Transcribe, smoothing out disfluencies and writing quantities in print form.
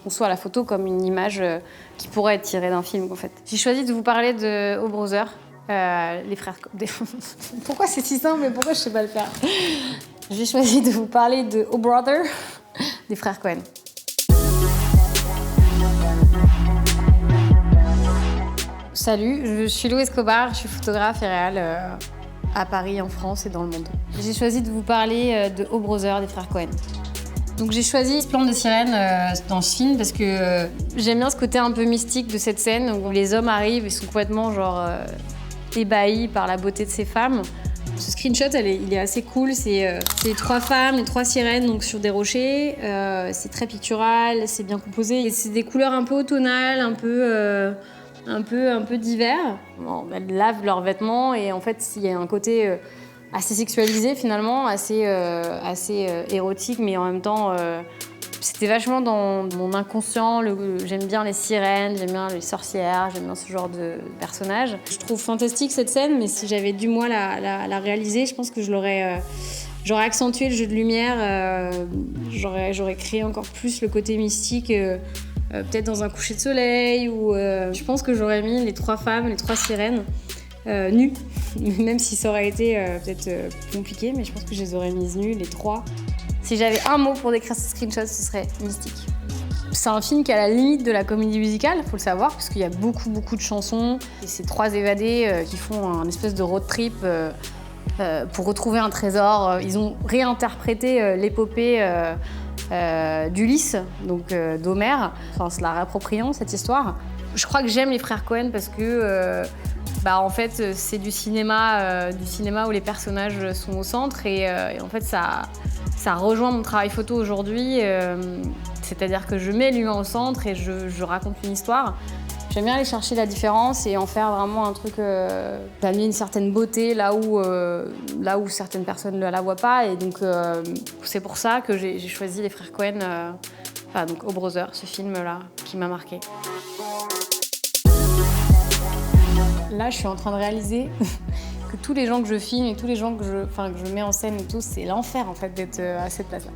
conçois la photo comme une image qui pourrait être tirée d'un film, en fait. J'ai choisi de vous parler de O Brothers, les frères... Pourquoi c'est si simple, mais pourquoi je sais pas le faire? J'ai choisi de vous parler de O Brothers, des frères Cohen. Salut, je suis Lou Escobar, je suis photographe et réal à Paris, en France et dans le monde. J'ai choisi de vous parler de O Brothers, des frères Cohen. Donc j'ai choisi ce plan de sirène dans ce film parce que j'aime bien ce côté un peu mystique de cette scène où les hommes arrivent et sont complètement ébahis par la beauté de ces femmes. Ce screenshot, il est assez cool. C'est les trois femmes, les trois sirènes donc sur des rochers. C'est très pictural, c'est bien composé. Et c'est des couleurs un peu automnales, un peu divers. Bon, elles lavent leurs vêtements et en fait, il y a un côté assez sexualisé finalement, assez érotique, mais en même temps, c'était vachement dans mon inconscient. J'aime bien les sirènes, j'aime bien les sorcières, j'aime bien ce genre de personnages. Je trouve fantastique cette scène, mais si j'avais dû moi la réaliser, je pense que j'aurais accentué le jeu de lumière, j'aurais créé encore plus le côté mystique. Peut-être dans un coucher de soleil, ou je pense que j'aurais mis les trois femmes, les trois sirènes, nues, même si ça aurait été peut-être compliqué, mais je pense que je les aurais mises nues, les trois. Si j'avais un mot pour décrire ce screenshot, ce serait mystique. C'est un film qui est à la limite de la comédie musicale, faut le savoir, parce qu'il y a beaucoup de chansons. Et ces trois évadés qui font un espèce de road trip pour retrouver un trésor. Ils ont réinterprété l'épopée d'Ulysse, donc d'Homère, en se la réappropriant, cette histoire. Je crois que j'aime les frères Cohen parce que en fait, c'est du cinéma où les personnages sont au centre et en fait, ça rejoint mon travail photo aujourd'hui. C'est-à-dire que je mets l'humain au centre et je raconte une histoire. J'aime bien aller chercher la différence et en faire vraiment un truc, d'amener une certaine beauté là où certaines personnes ne la voient pas. Et donc, c'est pour ça que j'ai choisi les frères Cohen, donc O Brothers, ce film-là, qui m'a marqué. Là, je suis en train de réaliser que tous les gens que je filme et tous les gens que je mets en scène et tout, c'est l'enfer en fait d'être à cette place-là.